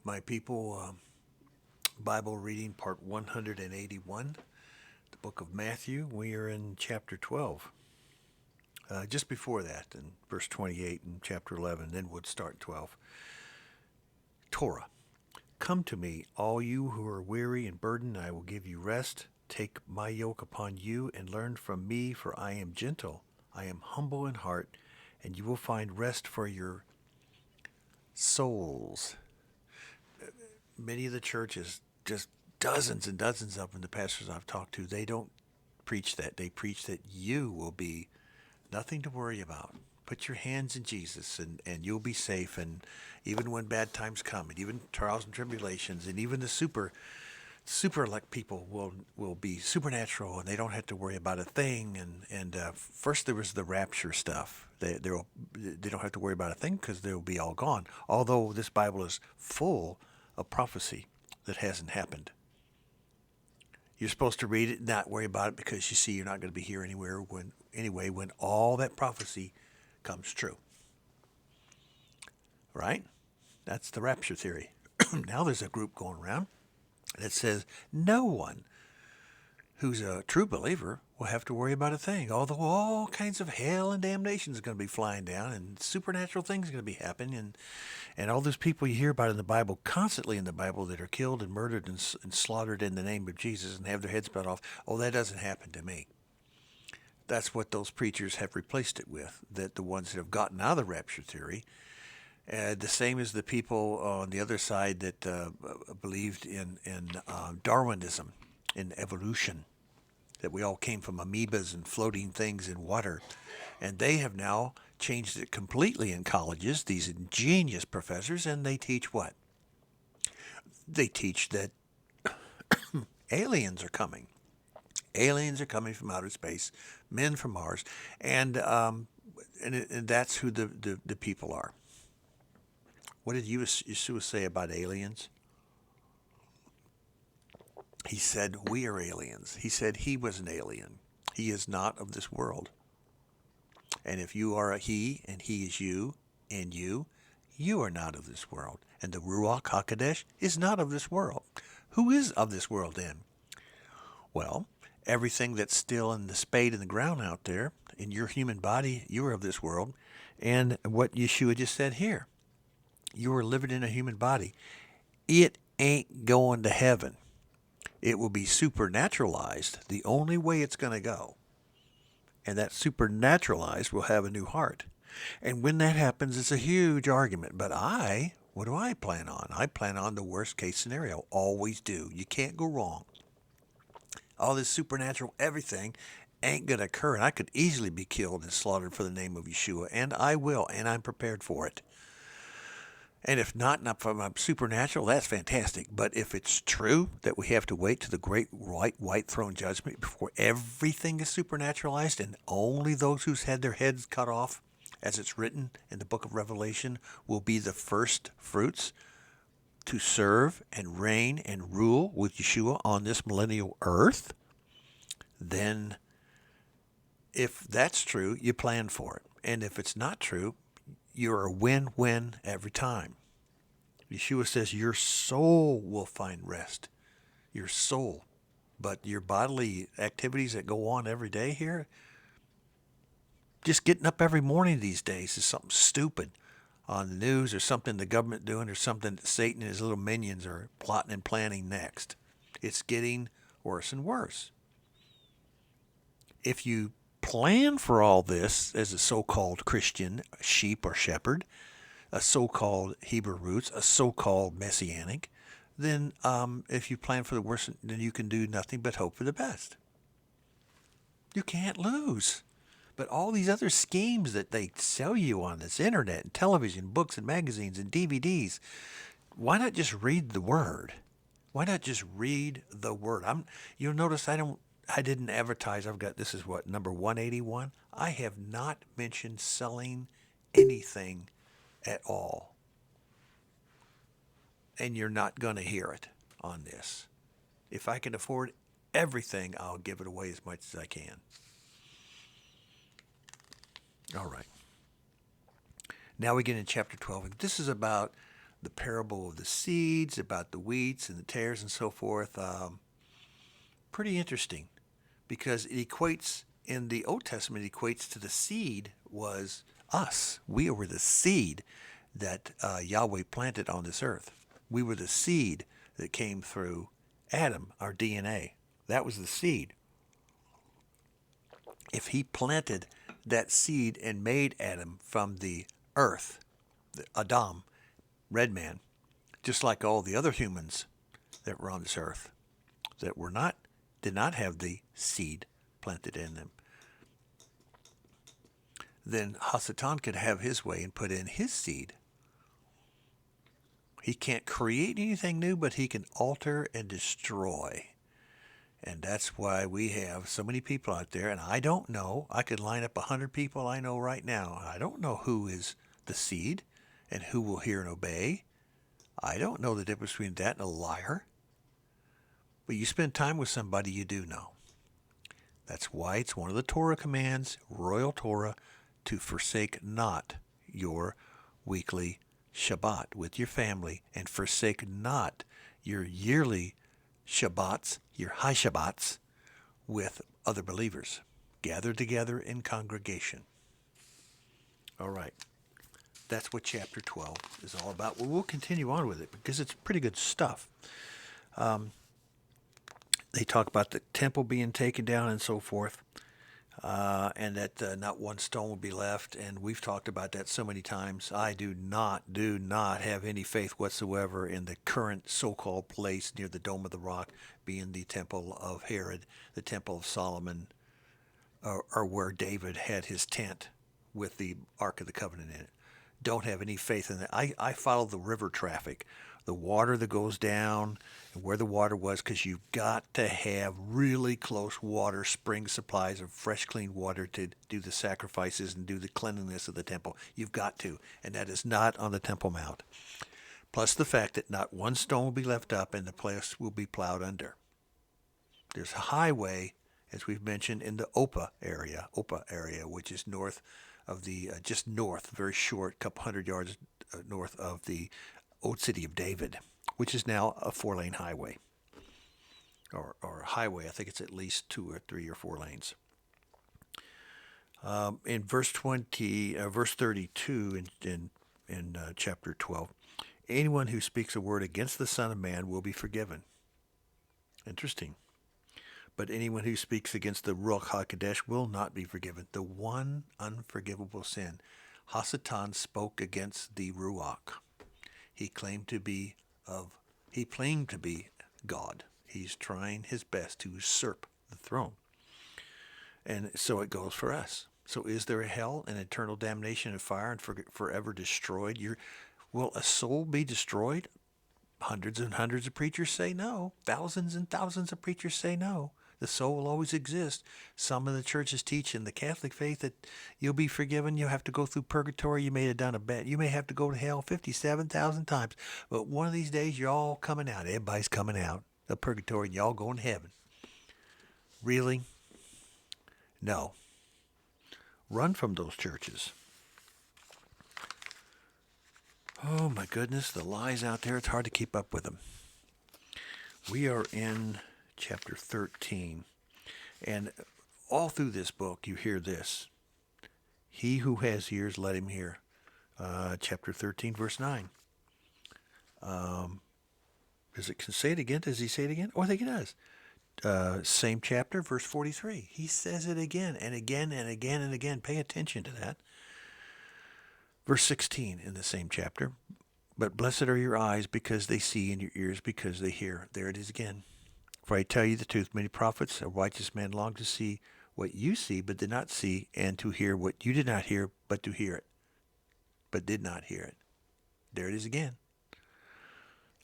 my people. Bible reading, part 181, the book of Matthew. We are in chapter 12. Just before that, in verse 28 in chapter 11, then we'll start 12. Torah. Come to me, all you who are weary and burdened, I will give you rest. Take my yoke upon you and learn from me, for I am gentle. I am humble in heart, and you will find rest for your souls. Many of the churches, just dozens and dozens of them, the pastors I've talked to, they don't preach that. They preach that you will be nothing to worry about. Put your hands in Jesus and you'll be safe. And even when bad times come, and even trials and tribulations, and even the super elect people will be supernatural and they don't have to worry about a thing. And first there was the rapture stuff. They don't have to worry about a thing because they'll be all gone. Although this Bible is full of prophecy that hasn't happened. You're supposed to read it and not worry about it because you see you're not going to be here when all that prophecy comes true. Right? That's the rapture theory. Now there's a group going around that says no one who's a true believer will have to worry about a thing. Although all kinds of hell and damnation is going to be flying down and supernatural things are going to be happening. And all those people you hear about in the Bible, constantly in the Bible, that are killed and murdered and slaughtered in the name of Jesus and have their heads cut off. Oh, that doesn't happen to me. That's what those preachers have replaced it with, that the ones that have gotten out of the rapture theory. The same as the people on the other side that believed in Darwinism, in evolution, that we all came from amoebas and floating things in water. And they have now changed it completely in colleges, these ingenious professors, and they teach what? They teach that aliens are coming. Aliens are coming from outer space, men from Mars, and that's who the people are. What did Yeshua say about aliens? He said, we are aliens. He said he was an alien. He is not of this world. And if you are a he, and he is you, and you are not of this world. And the Ruach HaKodesh is not of this world. Who is of this world then? Well, everything that's still in the spade in the ground out there, in your human body, you are of this world. And what Yeshua just said here, you are living in a human body. It ain't going to heaven. It will be supernaturalized the only way it's going to go. And that supernaturalized will have a new heart. And when that happens, it's a huge argument. But what do I plan on? I plan on the worst case scenario. Always do. You can't go wrong. All this supernatural everything ain't going to occur. And I could easily be killed and slaughtered for the name of Yeshua. And I will. And I'm prepared for it. And if not from a supernatural, that's fantastic. But if it's true that we have to wait to the great white throne judgment before everything is supernaturalized and only those who's had their heads cut off, as it's written in the book of Revelation, will be the first fruits to serve and reign and rule with Yeshua on this millennial earth, then if that's true, you plan for it. And if it's not true, you're a win-win every time. Yeshua says your soul will find rest. Your soul. But your bodily activities that go on every day here, just getting up every morning these days is something stupid on the news or something the government doing or something that Satan and his little minions are plotting and planning next. It's getting worse and worse. If you plan for all this as a so-called Christian sheep or shepherd, a so-called Hebrew roots, a so-called Messianic, then if you plan for the worst, then you can do nothing but hope for the best. You can't lose. But all these other schemes that they sell you on this internet and television, books and magazines and DVDs, why not just read the Word? Why not just read the Word? You'll notice I didn't advertise. This is what, number 181? I have not mentioned selling anything at all. And you're not going to hear it on this. If I can afford everything, I'll give it away as much as I can. All right. Now we get in chapter 12. And this is about the parable of the seeds, about the wheats and the tares and so forth. Pretty interesting because it equates, in the Old Testament, it equates to the seed was us. We were the seed that Yahweh planted on this earth. We were the seed that came through Adam, our DNA. That was the seed. If he planted that seed and made Adam from the earth, the Adam, red man, just like all the other humans that were on this earth that did not have the seed planted in them, then Hasatan could have his way and put in his seed. He can't create anything new, but he can alter and destroy. And that's why we have so many people out there, and I don't know. I could line up 100 people I know right now. I don't know who is the seed and who will hear and obey. I don't know the difference between that and a liar. But you spend time with somebody, you do know. That's why it's one of the Torah commands, royal Torah, to forsake not your weekly Shabbat with your family, and forsake not your yearly Shabbats, your high Shabbats, with other believers. Gather together in congregation. All right. That's what chapter 12 is all about. Well, we'll continue on with it because it's pretty good stuff. They talk about the temple being taken down and so forth, and that not one stone will be left. And we've talked about that so many times. I do not have any faith whatsoever in the current so-called place near the Dome of the Rock being the temple of Herod, the temple of Solomon, or where David had his tent with the Ark of the Covenant in it. Don't have any faith in that. I follow the river traffic, the water that goes down and where the water was, because you've got to have really close water, spring supplies of fresh, clean water to do the sacrifices and do the cleanliness of the temple. You've got to, and that is not on the Temple Mount. Plus the fact that not one stone will be left up and the place will be plowed under. There's a highway, as we've mentioned, in the Opa area, which is north of the, just north, very short, couple hundred yards north of the old city of David, which is now a 4-lane highway, or a highway. I think it's at least 2 or 3 or 4 lanes. In verse 32 in chapter 12, anyone who speaks a word against the Son of Man will be forgiven. Interesting. But anyone who speaks against the Ruach HaKodesh will not be forgiven. The one unforgivable sin. Hasatan spoke against the Ruach. He claimed to be God. He's trying his best to usurp the throne. And so it goes for us. So is there a hell and eternal damnation and fire and forever destroyed? Will a soul be destroyed? Hundreds and hundreds of preachers say no. Thousands and thousands of preachers say no. The soul will always exist. Some of the churches teach in the Catholic faith that you'll be forgiven. You'll have to go through purgatory. You may have done a bad. You may have to go to hell 57,000 times. But one of these days, you're all coming out. Everybody's coming out of purgatory, and y'all going to heaven. Really? No. Run from those churches. Oh, my goodness. The lies out there, it's hard to keep up with them. We are in chapter 13. And all through this book, you hear this. He who has ears, let him hear. Chapter 13, verse 9. Say it again? Does he say it again? Oh, I think he does. Same chapter, verse 43. He says it again and again and again and again. Pay attention to that. Verse 16 in the same chapter. But blessed are your eyes because they see, and your ears because they hear. There it is again. For I tell you the truth, many prophets, a righteous man longed to see what you see, but did not see, and to hear what you did not hear, but to hear it, but did not hear it. There it is again.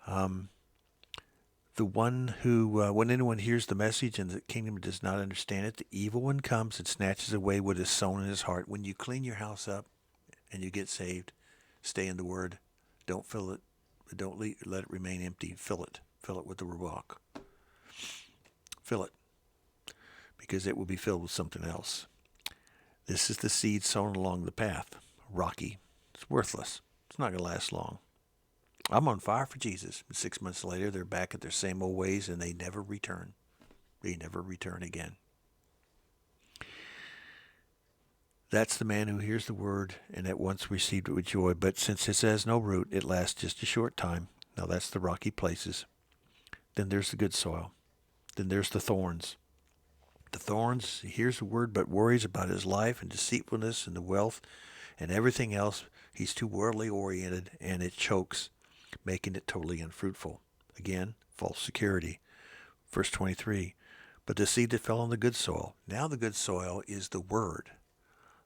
The one who, when anyone hears the message and the kingdom does not understand it, the evil one comes and snatches away what is sown in his heart. When you clean your house up and you get saved, stay in the Word. Don't fill it. Don't let it remain empty. Fill it. Fill it with the Ruach. Fill it, because it will be filled with something else. This is the seed sown along the path. Rocky. It's worthless. It's not going to last long. I'm on fire for Jesus. 6 months later, they're back at their same old ways, and they never return. They never return again. That's the man who hears the word and at once received it with joy. But since it has no root, it lasts just a short time. Now that's the rocky places. Then there's the good soil. Then there's the thorns. The thorns, he hears the word but worries about his life and deceitfulness and the wealth and everything else. He's too worldly oriented, and it chokes, making it totally unfruitful. Again, false security. Verse 23, but the seed that fell on the good soil. Now the good soil is the word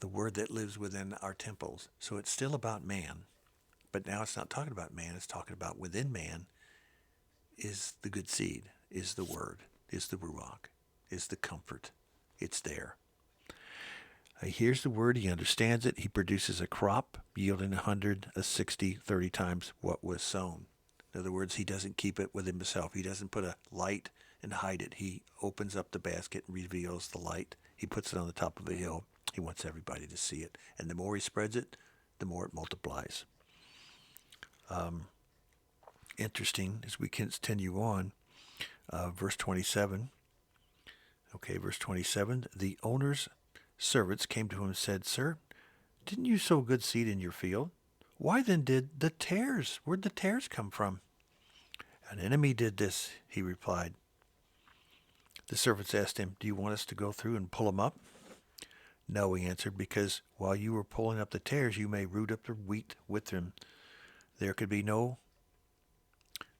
that lives within our temples. So it's still about man, but now it's not talking about man. It's talking about within man is the good seed, is the word, is the ruach, is the comfort. It's there. He hears the word, he understands it, he produces a crop yielding 100, 60, 30 times what was sown. In other words, he doesn't keep it within himself. He doesn't put a light and hide it. He opens up the basket and reveals the light. He puts it on the top of a hill. He wants everybody to see it. And the more he spreads it, the more it multiplies. Interesting, as we continue on, verse 27. Okay, verse 27. The owner's servants came to him and said, Sir, didn't you sow good seed in your field? Why then where'd the tares come from? An enemy did this, he replied. The servants asked him, Do you want us to go through and pull them up? No, he answered, because while you were pulling up the tares, you may root up the wheat with them.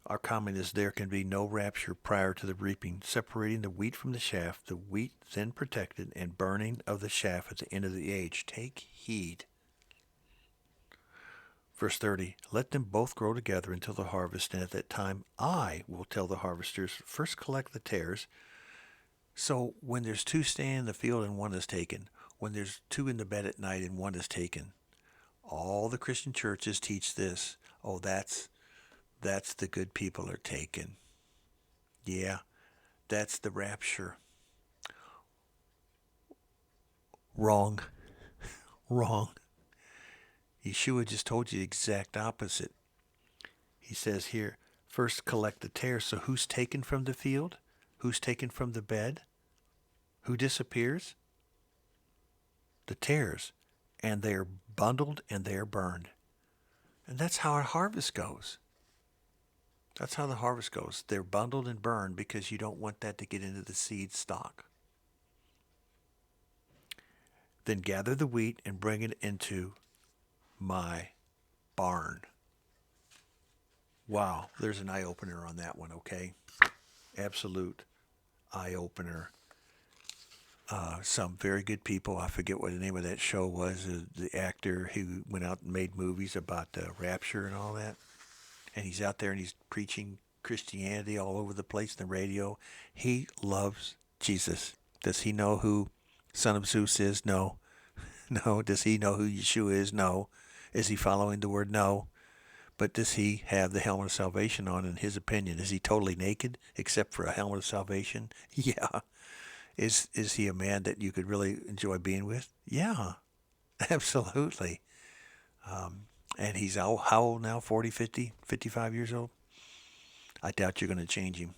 Our comment is there can be no rapture prior to the reaping, separating the wheat from the chaff, the wheat then protected, and burning of the chaff at the end of the age. Take heed. Verse 30, let them both grow together until the harvest, and at that time I will tell the harvesters, first collect the tares. So when there's two staying in the field and one is taken, when there's two in the bed at night and one is taken, all the Christian churches teach this. Oh, that's the good people are taken. Yeah, that's the rapture. Wrong. Wrong. Yeshua just told you the exact opposite. He says here, first collect the tares. So who's taken from the field? Who's taken from the bed? Who disappears? The tares. And they are bundled and they are burned. And that's how our harvest goes. That's how the harvest goes. They're bundled and burned because you don't want that to get into the seed stock. Then gather the wheat and bring it into my barn. Wow, there's an eye-opener on that one, okay? Absolute eye-opener. Some very good people, I forget what the name of that show was, the actor who went out and made movies about the rapture and all that. And he's out there and he's preaching Christianity all over the place on the radio. He loves Jesus. Does he know who Son of Zeus is? No. No. Does he know who Yeshua is? No. Is he following the word? No. But does he have the helmet of salvation on, in his opinion? Is he totally naked except for a helmet of salvation? Yeah. Is he a man that you could really enjoy being with? Yeah. Absolutely. And he's how old now? 40, 50, 55 years old? I doubt you're going to change him.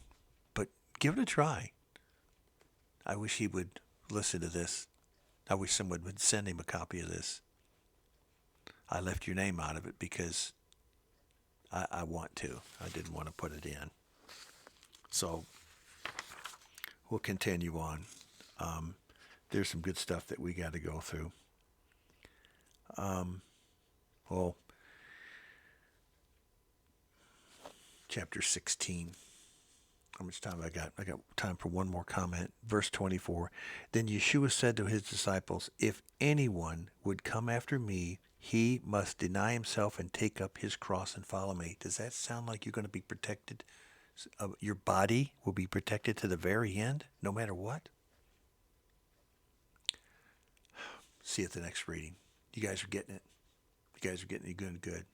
But give it a try. I wish he would listen to this. I wish someone would send him a copy of this. I left your name out of it because I want to. I didn't want to put it in. So we'll continue on. There's some good stuff that we got to go through. Well, chapter 16. How much time I got? I got time for one more comment. Verse 24. Then Yeshua said to his disciples, if anyone would come after me, he must deny himself and take up his cross and follow me. Does that sound like you're going to be protected? Your body will be protected to the very end, no matter what? See you at the next reading. You guys are getting it. You guys are getting it good.